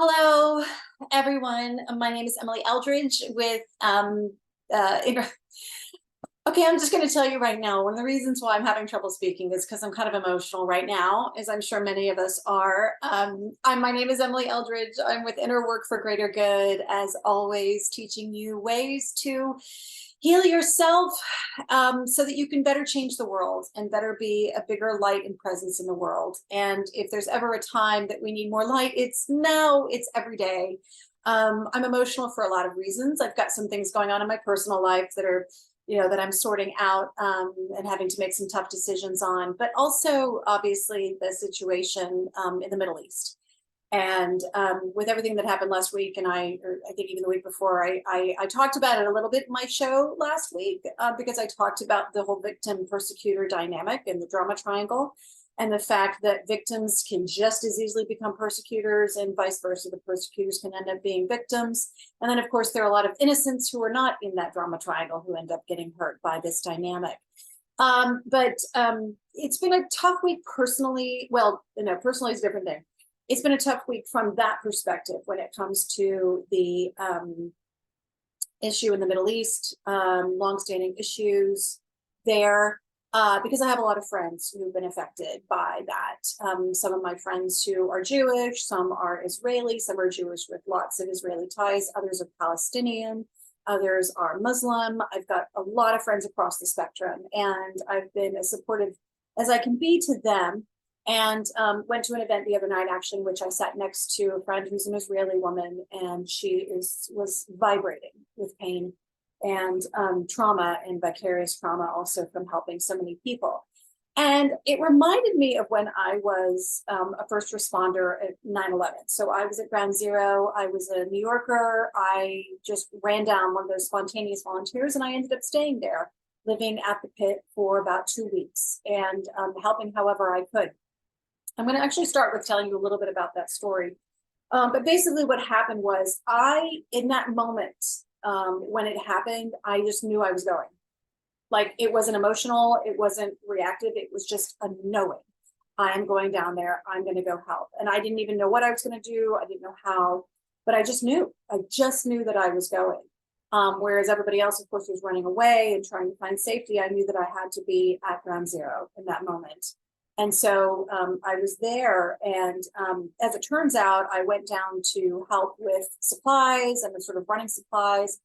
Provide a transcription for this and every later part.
Hello, everyone. My name is Emily Eldridge with okay, I'm just going to tell you right now, one of the reasons why I'm having trouble speaking is because I'm kind of emotional right now, as I'm sure many of us are. My name is Emily Eldridge. I'm with Inner Work for Greater Good, as always, teaching you ways to heal yourself so that you can better change the world and better be a bigger light and presence in the world. And if there's ever a time that we need more light, it's now, it's every day. I'm emotional for a lot of reasons. I've got some things going on in my personal life that are that I'm sorting out and having to make some tough decisions on, but also obviously the situation in the Middle East. And with everything that happened last week, and I think even the week before, I talked about it a little bit in my show last week because I talked about the whole victim persecutor dynamic and the drama triangle, and the fact that victims can just as easily become persecutors and vice versa. The persecutors can end up being victims. And then, of course, there are a lot of innocents who are not in that drama triangle who end up getting hurt by this dynamic. But it's been a tough week personally. Well, no, personally is a different thing. It's been a tough week from that perspective when it comes to the issue in the Middle East, longstanding issues there. Because I have a lot of friends who've been affected by that. Some of my friends who are Jewish, some are Israeli, some are Jewish with lots of Israeli ties, others are Palestinian, others are Muslim. I've got a lot of friends across the spectrum, and I've been as supportive as I can be to them. And went to an event the other night, actually, in which I sat next to a friend who's an Israeli woman, and she was vibrating with pain and trauma and vicarious trauma also from helping so many people. And it reminded me of when I was a first responder at 9/11. So I was at Ground Zero. I was a New Yorker. I just ran down one of those spontaneous volunteers, and I ended up staying there, living at the pit for about 2 weeks and helping however I could. I'm going to actually start with telling you a little bit about that story. But basically what happened was in that moment, when it happened, I just knew I was going. Like, it wasn't emotional, it wasn't reactive, it was just a knowing. I am going down there, I'm going to go help. And I didn't even know what I was going to do, I didn't know how, but I just knew that I was going. Whereas everybody else, of course, was running away and trying to find safety. I knew that I had to be at Ground Zero in that moment. And so I was there, and as it turns out, I went down to help with supplies and the sort of running supplies.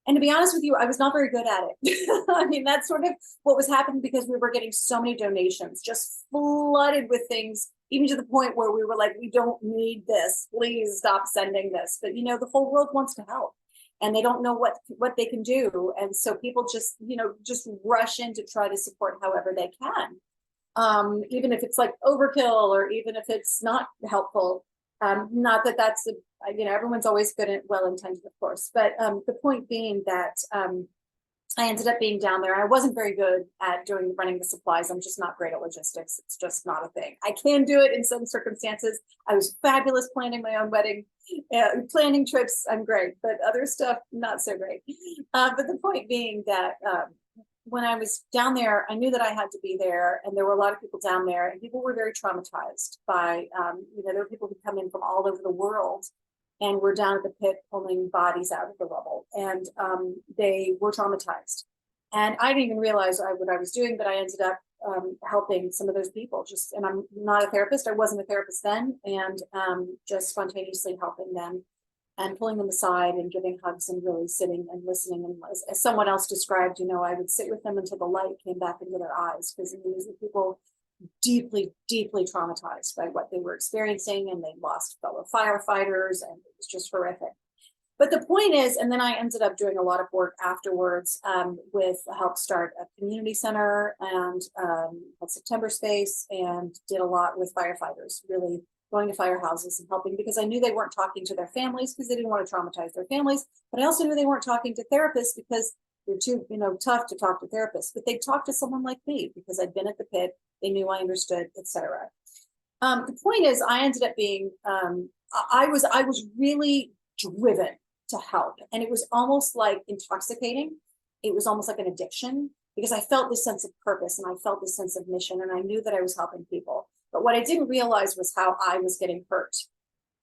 And to be honest with you, I was not very good at it. I mean, that's sort of what was happening because we were getting so many donations, just flooded with things, even to the point where we were like, we don't need this. Please stop sending this. But, the whole world wants to help, and they don't know what they can do. And so people just rush in to try to support however they can. Even if it's like overkill or even if it's not helpful. Not that that's, everyone's always good and well-intended, of course. But the point being that I ended up being down there. I wasn't very good at running the supplies. I'm just not great at logistics. It's just not a thing. I can do it in some circumstances. I was fabulous planning my own wedding, planning trips. I'm great, but other stuff, not so great. But the point being that when I was down there, I knew that I had to be there, and there were a lot of people down there, and people were very traumatized by, there were people who come in from all over the world, and were down at the pit pulling bodies out of the rubble, and they were traumatized. And I didn't even realize what I was doing, but I ended up helping some of those people. And I'm not a therapist. I wasn't a therapist then, and just spontaneously helping them and pulling them aside and giving hugs and really sitting and listening. And as someone else described, I would sit with them until the light came back into their eyes, because these were people deeply, deeply traumatized by what they were experiencing, and they lost fellow firefighters, and it was just horrific. But the point is, and then I ended up doing a lot of work afterwards with help start a community center and called September Space, and did a lot with firefighters, really going to firehouses and helping, because I knew they weren't talking to their families because they didn't want to traumatize their families. But I also knew they weren't talking to therapists because they're too, tough to talk to therapists. But they'd talk to someone like me because I'd been at the pit, they knew I understood, etc. The point is, I ended up being, I was really driven to help, and it was almost like intoxicating. It was almost like an addiction, because I felt this sense of purpose, and I felt this sense of mission, and I knew that I was helping people. But what I didn't realize was how I was getting hurt.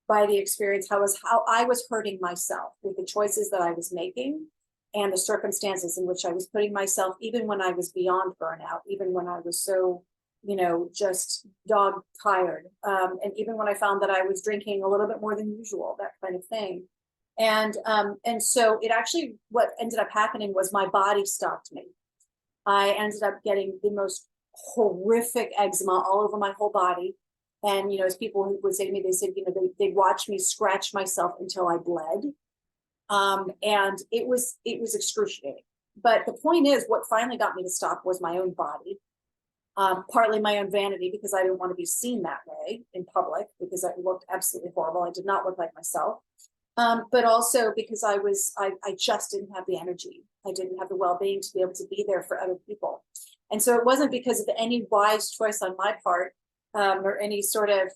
by the experience, how I was hurting myself with the choices that I was making and the circumstances in which I was putting myself, even when I was beyond burnout, even when I was so, just dog tired. And even when I found that I was drinking a little bit more than usual, that kind of thing. And so it actually, what ended up happening was my body stopped me. I ended up getting the most horrific eczema all over my whole body. And, as people would say to me, they said, they'd watch me scratch myself until I bled. And it was excruciating. But the point is, what finally got me to stop was my own body, partly my own vanity, because I didn't want to be seen that way in public, because I looked absolutely horrible. I did not look like myself. But also because I just didn't have the energy. I didn't have the well-being to be able to be there for other people. And so it wasn't because of any wise choice on my part, or any sort of,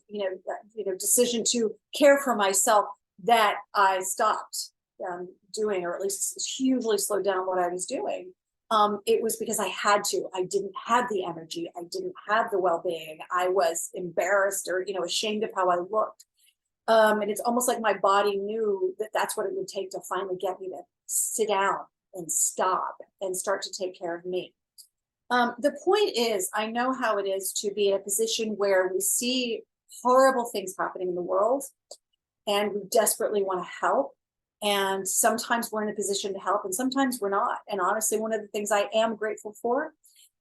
decision to care for myself that I stopped doing, or at least hugely slowed down what I was doing. It was because I had to. I didn't have the energy. I didn't have the well-being. I was embarrassed or, ashamed of how I looked. And it's almost like my body knew that that's what it would take to finally get me to sit down and stop and start to take care of me. The point is, I know how it is to be in a position where we see horrible things happening in the world and we desperately want to help. And sometimes we're in a position to help and sometimes we're not. And honestly, one of the things I am grateful for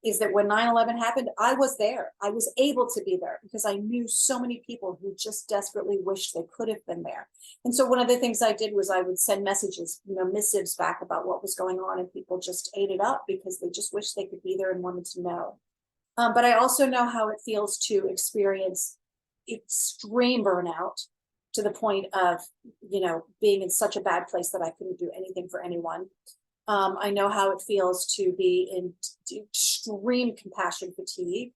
is that when 9/11 happened, I was there. I was able to be there because I knew so many people who just desperately wished they could have been there. And so one of the things I did was I would send messages, missives back about what was going on, and people just ate it up because they just wished they could be there and wanted to know. But I also know how it feels to experience extreme burnout to the point of, being in such a bad place that I couldn't do anything for anyone. I know how it feels to be in extreme compassion fatigue.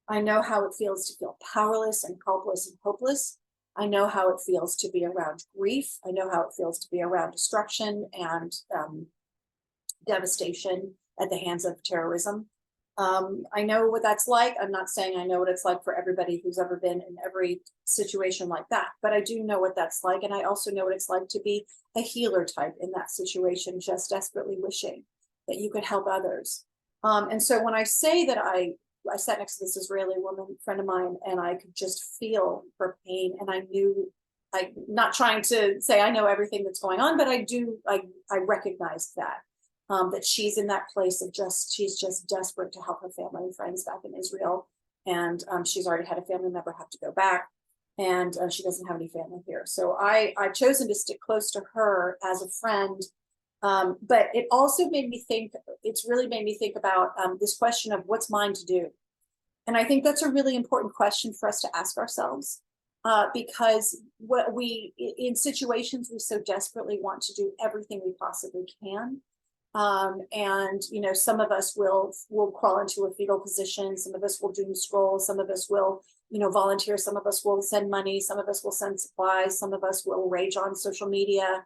I know how it feels to feel powerless and helpless and hopeless. I know how it feels to be around grief. I know how it feels to be around destruction and devastation at the hands of terrorism. I know what that's like. I'm not saying I know what it's like for everybody who's ever been in every situation like that, but I do know what that's like. And I also know what it's like to be a healer type in that situation, just desperately wishing that you could help others. And so when I say that I sat next to this Israeli woman, friend of mine, and I could just feel her pain. And I knew, I'm not trying to say I know everything that's going on, but I recognized that. That she's in that place of she's just desperate to help her family and friends back in Israel. And she's already had a family member have to go back, and she doesn't have any family here. So I've chosen to stick close to her as a friend. But it also really made me think about this question of what's mine to do. And I think that's a really important question for us to ask ourselves. Because in situations, we so desperately want to do everything we possibly can. And some of us will crawl into a fetal position. Some of us will doom scroll. Some of us will, volunteer. Some of us will send money. Some of us will send supplies. Some of us will rage on social media.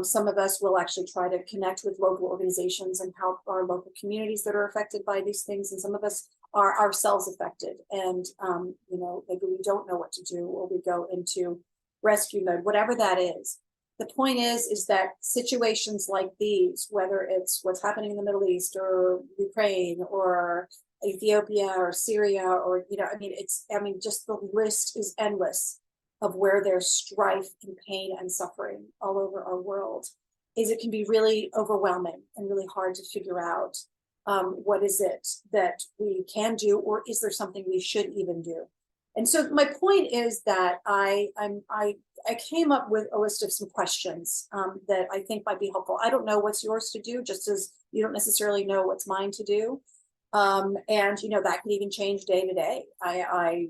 Some of us will actually try to connect with local organizations and help our local communities that are affected by these things. And some of us are ourselves affected. And, maybe we don't know what to do, or we go into rescue mode, whatever that is. The point is that situations like these, whether it's what's happening in the Middle East or Ukraine or Ethiopia or Syria, or, just the list is endless of where there's strife and pain and suffering all over our world, it can be really overwhelming and really hard to figure out what is it that we can do, or is there something we should even do? And so my point is that I came up with a list of some questions that I think might be helpful. I don't know what's yours to do, just as you don't necessarily know what's mine to do. And that can even change day to day. I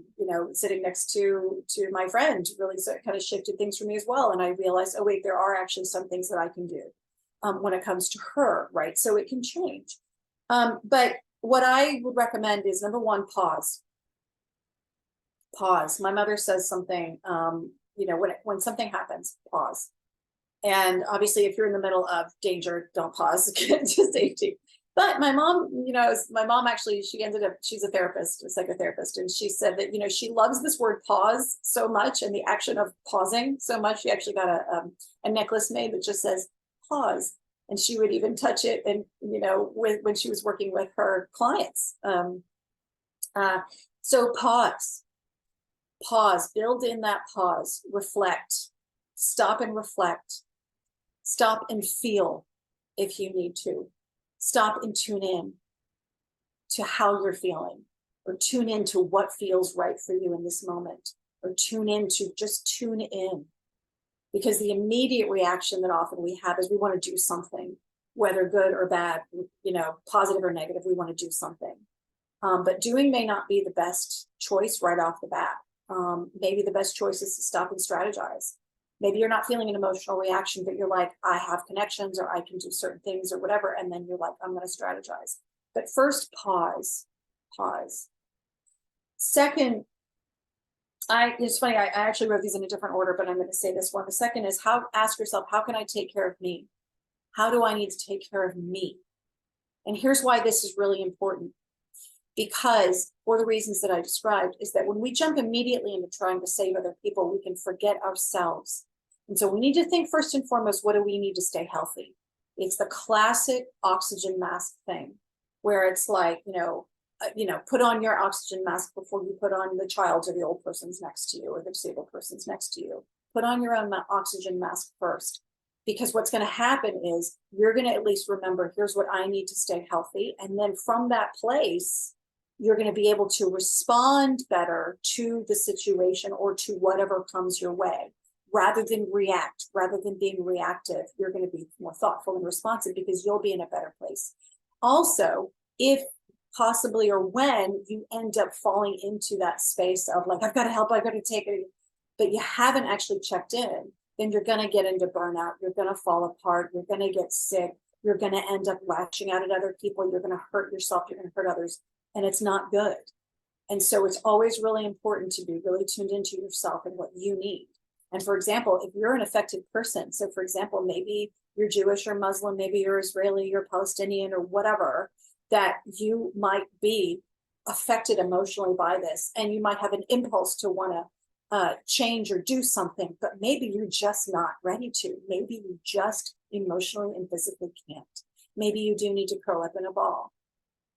sitting next to my friend really kind of shifted things for me as well. And I realized, oh wait, there are actually some things that I can do when it comes to her, right? So it can change. But what I would recommend is, number one, pause. Pause. My mother says something, when something happens, pause. And obviously, if you're in the middle of danger, don't pause, get to safety. But my mom, my mom actually, she ended up, she's a therapist, a psychotherapist, and she said that, she loves this word pause so much and the action of pausing so much. She actually got a necklace made that just says pause. And she would even touch it and, when she was working with her clients. So pause, build in that pause, reflect, stop and reflect, stop and feel if you need to. Stop and tune in to how you're feeling, or tune in to what feels right for you in this moment, or tune in. Because the immediate reaction that often we have is we want to do something, whether good or bad, positive or negative, we want to do something. But doing may not be the best choice right off the bat. Maybe the best choice is to stop and strategize. Maybe you're not feeling an emotional reaction, but you're like, I have connections, or I can do certain things or whatever. And then you're like, I'm going to strategize. But first, pause. Second, it's funny, I actually wrote these in a different order, but I'm going to say this one. The second is ask yourself, how can I take care of me? How do I need to take care of me? And here's why this is really important. Because for the reasons that I described, is that when we jump immediately into trying to save other people, we can forget ourselves. And so we need to think first and foremost, what do we need to stay healthy? It's the classic oxygen mask thing, where it's like, put on your oxygen mask before you put on the child's or the old person's next to you, or the disabled person's next to you. Put on your own oxygen mask first. Because what's going to happen is you're going to at least remember, here's what I need to stay healthy. And then from that place, you're going to be able to respond better to the situation or to whatever comes your way, rather than react, rather than being reactive. You're going to be more thoughtful and responsive because you'll be in a better place. Also, if possibly or when you end up falling into that space of like, I've got to help, I've got to take it, but you haven't actually checked in, then you're going to get into burnout. You're going to fall apart. You're going to get sick. You're going to end up lashing out at other people. You're going to hurt yourself. You're going to hurt others. And it's not good. And so it's always really important to be really tuned into yourself and what you need. And for example, if you're an affected person, so for example, maybe you're Jewish or Muslim, maybe you're Israeli, you're Palestinian or whatever, that you might be affected emotionally by this. And you might have an impulse to want to change or do something, but maybe you're just not ready to. Maybe you just emotionally and physically can't. Maybe you do need to curl up in a ball.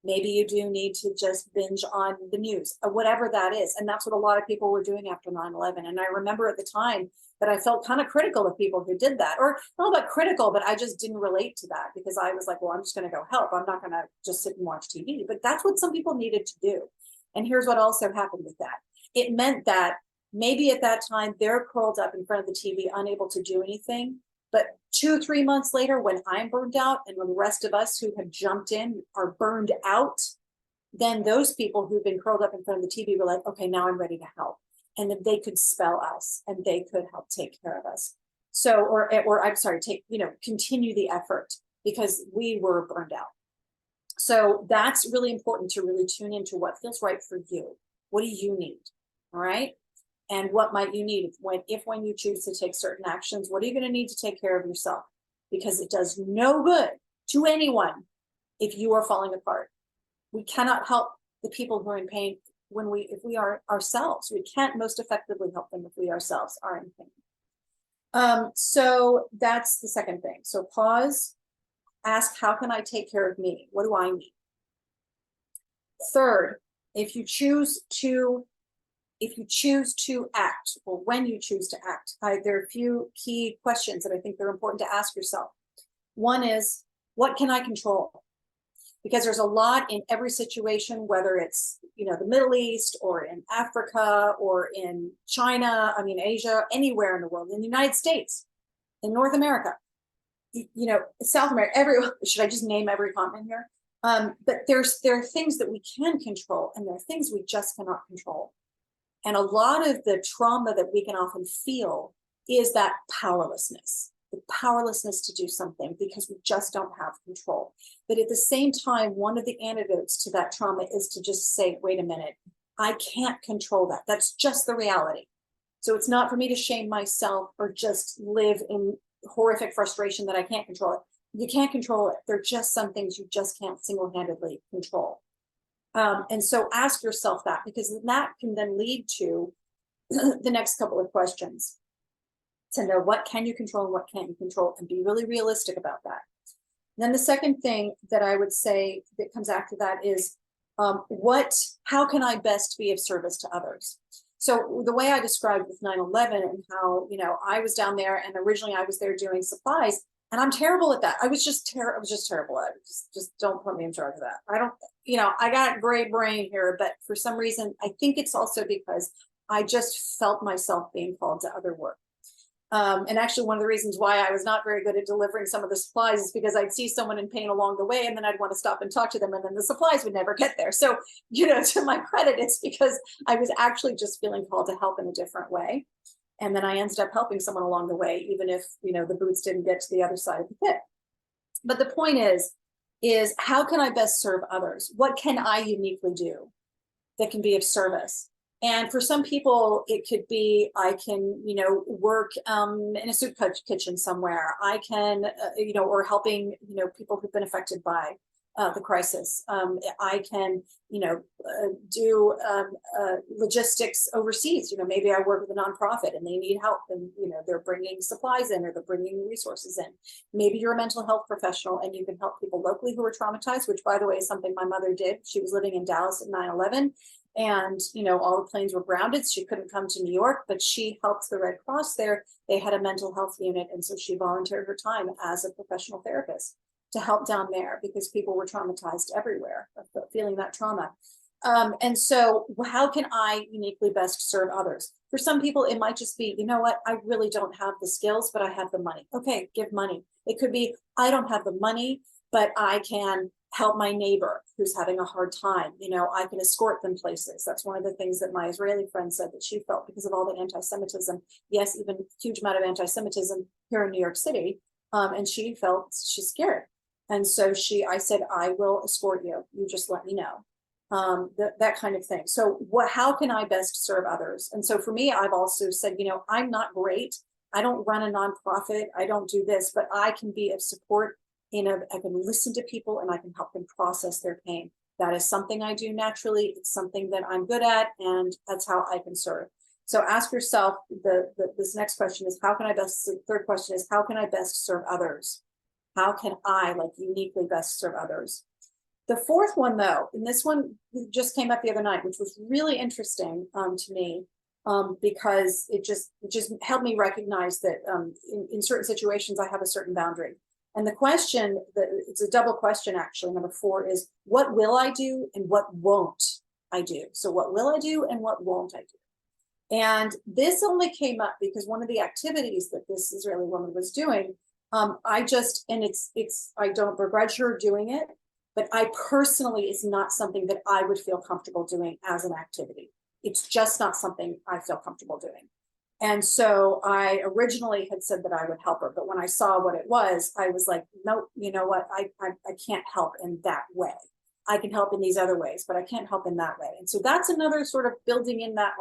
Maybe you do need to just binge on the news, or whatever that is. And that's what a lot of people were doing after 9/11. And I remember at the time that I felt kind of critical of people who did that, or not about critical, but I just didn't relate to that because I was like, well, I'm just going to go help. I'm not going to just sit and watch TV. But that's what some people needed to do. And here's what also happened with that. It meant that maybe at that time they're curled up in front of the TV, unable to do anything. But 2 or 3 months later, when I'm burned out and when the rest of us who have jumped in are burned out, then those people who've been curled up in front of the TV were like, okay, now I'm ready to help. And then they could spell us and they could help take care of us. So, or I'm sorry, continue the effort because we were burned out. So that's really important to really tune into what feels right for you. What do you need? All right. And what might you need when you choose to take certain actions? What are you going to need to take care of yourself? Because it does no good to anyone if you are falling apart. We cannot help the people who are in pain if we are ourselves. We can't most effectively help them if we ourselves are in pain. So that's the second thing. So pause, ask, how can I take care of me? What do I need? Third, if you choose to act, or when you choose to act, there are a few key questions that I think they're important to ask yourself. One is, what can I control? Because there's a lot in every situation, whether it's, the Middle East or in Africa or in China, Asia, anywhere in the world, in the United States, in North America, South America, everywhere. Should I just name every continent here? But there are things that we can control and there are things we just cannot control. And a lot of the trauma that we can often feel is that powerlessness, the powerlessness to do something because we just don't have control. But at the same time, one of the antidotes to that trauma is to just say, wait a minute, I can't control that. That's just the reality. So it's not for me to shame myself or just live in horrific frustration that I can't control it. you can't control it. There are just some things you just can't single-handedly control. And so ask yourself that, because that can then lead to the next couple of questions, to know what can you control and what can't you control, and be really realistic about that. Then the second thing that I would say that comes after that is, how can I best be of service to others? So the way I described with 9/11 and how, I was down there, and originally I was there doing supplies, and I'm terrible at that. I was just terrible at it. Just don't put me in charge of that. I don't, I got a great brain here, but for some reason, I think it's also because I just felt myself being called to other work. And actually, one of the reasons why I was not very good at delivering some of the supplies is because I'd see someone in pain along the way, and then I'd want to stop and talk to them, and then the supplies would never get there. So, to my credit, it's because I was actually just feeling called to help in a different way. And then I ended up helping someone along the way, even if, the boots didn't get to the other side of the pit. But the point is how can I best serve others? What can I uniquely do that can be of service? And for some people, it could be, I can, work in a soup kitchen somewhere. I can, or helping, people who've been affected by the crisis. I can, do logistics overseas. Maybe I work with a nonprofit and they need help, and they're bringing supplies in, or they're bringing resources in. Maybe you're a mental health professional and you can help people locally who are traumatized, which, by the way, is something my mother did. She was living in Dallas at 9/11. And, all the planes were grounded. She couldn't come to New York, but she helped the Red Cross there. They had a mental health unit. And so she volunteered her time as a professional therapist to help down there, because people were traumatized everywhere, feeling that trauma. And so how can I uniquely best serve others? For some people, it might just be, I really don't have the skills, but I have the money. Okay, give money. It could be, I don't have the money, but I can help my neighbor who's having a hard time. I can escort them places. That's one of the things that my Israeli friend said that she felt because of all the anti-Semitism. Yes, even a huge amount of anti-Semitism here in New York City. And she felt she's scared. And so I said, I will escort you. You just let me know. That kind of thing. So how can I best serve others? And so for me, I've also said, I'm not great. I don't run a nonprofit. I don't do this, but I can be of support. I can listen to people and I can help them process their pain. That is something I do naturally. It's something that I'm good at, and that's how I can serve. So ask yourself, this next question is, the third question is, how can I best serve others? How can I uniquely best serve others? The fourth one, though, and this one just came up the other night, which was really interesting to me, because it just helped me recognize that in certain situations, I have a certain boundary. And the question, it's a double question, actually. Number 4 is, what will I do and what won't I do? So what will I do and what won't I do? And this only came up because one of the activities that this Israeli woman was doing, I don't begrudge her doing it, but I personally, it's not something that I would feel comfortable doing as an activity. It's just not something I feel comfortable doing. And so I originally had said that I would help her, but when I saw what it was, I was like, nope, you know what? I can't help in that way. I can help in these other ways, but I can't help in that way. And so that's another sort of building in that,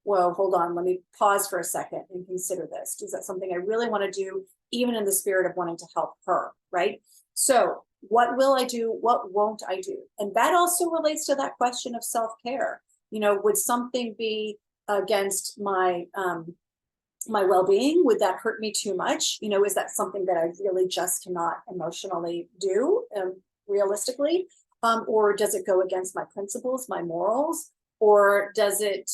well, hold on, let me pause for a second and consider this. Is that something I really want to do, even in the spirit of wanting to help her, right? So what will I do? What won't I do? And that also relates to that question of self-care. Would something be against my my well-being? Would that hurt me too much? Is that something that I really just cannot emotionally do realistically? Or does it go against my principles, my morals? Or does it,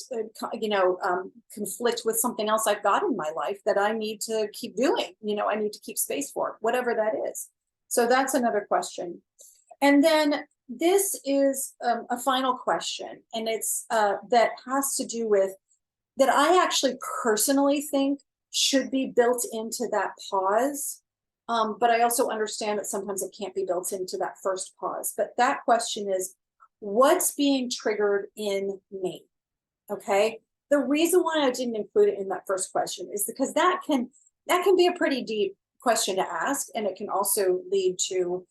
conflict with something else I've got in my life that I need to keep doing? I need to keep space for, whatever that is. So that's another question. And then this is a final question, and it's that has to do with that I actually personally think should be built into that pause. But I also understand that sometimes it can't be built into that first pause. But that question is, what's being triggered in me? Okay. The reason why I didn't include it in that first question is because that can be a pretty deep question to ask, and it can also lead to,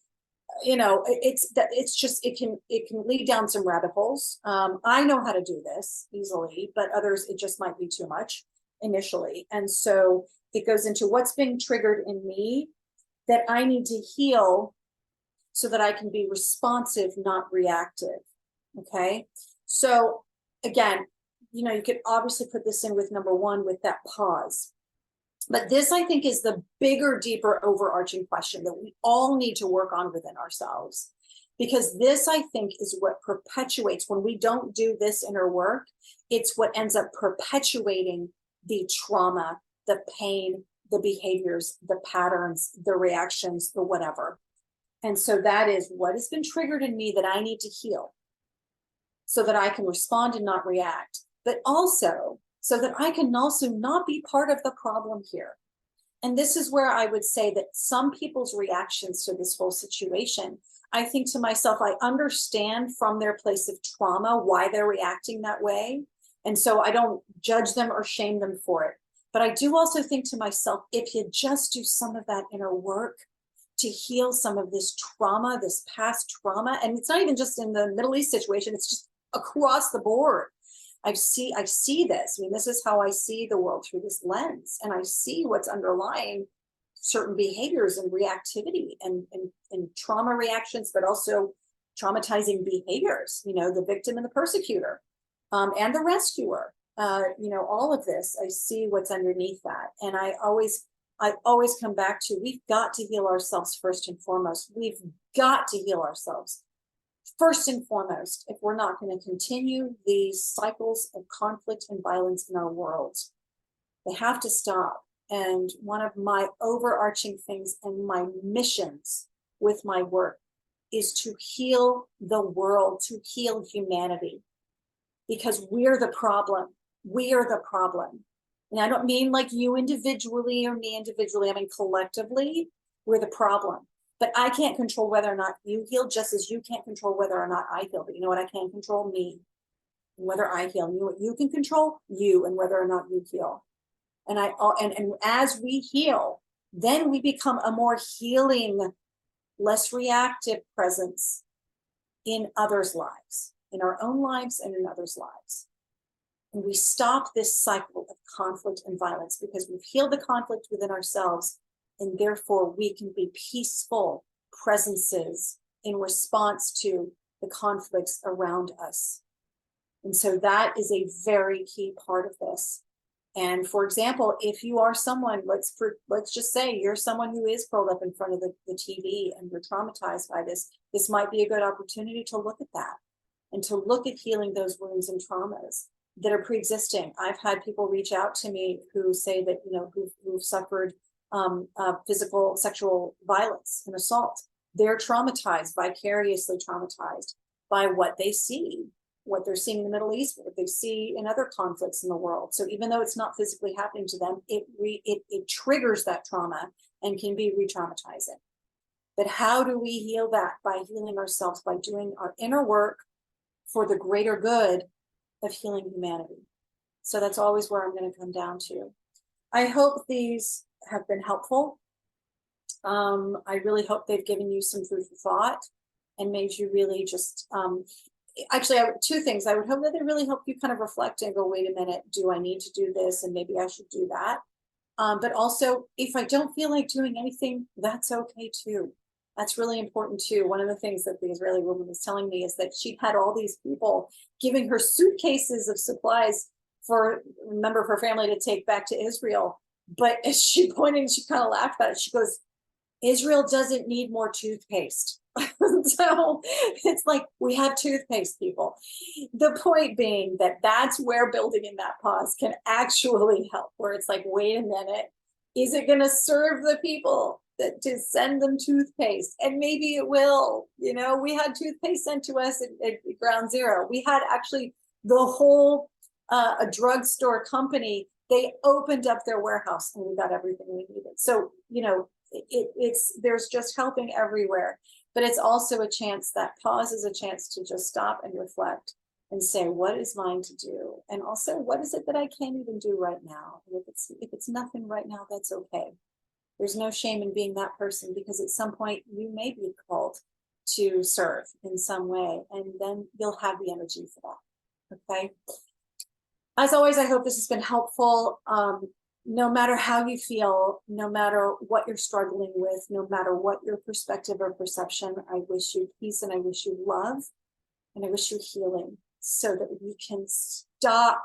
it can lead down some rabbit holes. I know how to do this easily, but others, it just might be too much initially. And so it goes into what's being triggered in me. that I need to heal so that I can be responsive, not reactive. Okay. So again, you could obviously put this in with number one, with that pause. But this, I think, is the bigger, deeper, overarching question that we all need to work on within ourselves. Because this, I think, is what perpetuates, when we don't do this inner work, it's what ends up perpetuating the trauma, the pain, the behaviors, the patterns, the reactions, the whatever. And so that is what has been triggered in me that I need to heal so that I can respond and not react, but also so that I can also not be part of the problem here. And this is where I would say that some people's reactions to this whole situation, I think to myself, I understand from their place of trauma why they're reacting that way. And so I don't judge them or shame them for it. But I do also think to myself, if you just do some of that inner work to heal some of this trauma, this past trauma, and it's not even just in the Middle East situation, it's just across the board. I see this. I mean, this is how I see the world, through this lens, and I see what's underlying certain behaviors and reactivity and trauma reactions, but also traumatizing behaviors, the victim and the persecutor, and the rescuer, all of this, I see what's underneath that. And I always come back to, we've got to heal ourselves first and foremost. We've got to heal ourselves first and foremost, if we're not going to continue these cycles of conflict and violence in our world. They have to stop. And one of my overarching things and my missions with my work is to heal the world, to heal humanity, because we're the problem. We are the problem. And I don't mean like you individually or me individually. I mean collectively, we're the problem. But I can't control whether or not you heal, just as you can't control whether or not I heal. But you know what? I can control me, and whether I heal. And you know what you can control? You, and whether or not you heal. And as we heal, then we become a more healing, less reactive presence in others' lives, in our own lives and in others' lives. And we stop this cycle of conflict and violence because we've healed the conflict within ourselves, and therefore we can be peaceful presences in response to the conflicts around us. And so that is a very key part of this. And for example, if you are someone, let's just say you're someone who is curled up in front of the TV and you're traumatized by this might be a good opportunity to look at that and to look at healing those wounds and traumas that are pre-existing. I've had people reach out to me who say that, who've suffered physical, sexual violence and assault. They're traumatized, vicariously traumatized by what they see, what they're seeing in the Middle East, what they see in other conflicts in the world. So even though it's not physically happening to them, it triggers that trauma and can be re-traumatizing. But how do we heal that? By healing ourselves, by doing our inner work for the greater good of healing humanity. So that's always where I'm going to come down to. I hope these have been helpful. I really hope they've given you some food for thought and made you really just, actually, two things. I would hope that they really help you kind of reflect and go, wait a minute, do I need to do this? And maybe I should do that. But also, if I don't feel like doing anything, that's okay too. That's really important too. One of the things that the Israeli woman was telling me is that she had all these people giving her suitcases of supplies for a member of her family to take back to Israel. But as she pointed, she kind of laughed about it. She goes, Israel doesn't need more toothpaste. So it's like, we have toothpaste, people. The point being that that's where building in that pause can actually help, where it's like, wait a minute, is it going to serve the people to send them toothpaste? And maybe it will. We had toothpaste sent to us at Ground Zero. We had actually the whole a drugstore company, they opened up their warehouse and we got everything we needed. So, there's just helping everywhere. But it's also a chance, that pause is a chance to just stop and reflect and say, what is mine to do? And also, what is it that I can't even do right now? And if it's nothing right now, that's okay. There's no shame in being that person, because at some point you may be called to serve in some way, and then you'll have the energy for that. Okay. As always, I hope this has been helpful. no matter how you feel, no matter what you're struggling with, no matter what your perspective or perception, I wish you peace and I wish you love and I wish you healing so that we can stop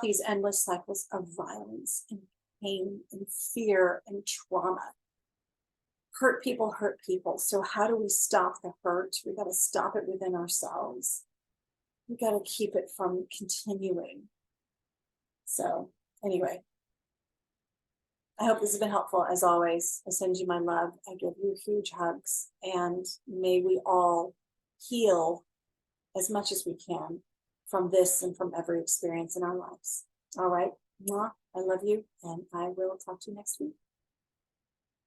these endless cycles of violence and pain and fear and trauma. Hurt people hurt people. So how do we stop the hurt? We got to stop it within ourselves. We got to keep it from continuing. So anyway, I hope this has been helpful. As always, I send you my love. I give you huge hugs, and may we all heal as much as we can from this and from every experience in our lives. All right. I love you, and I will talk to you next week.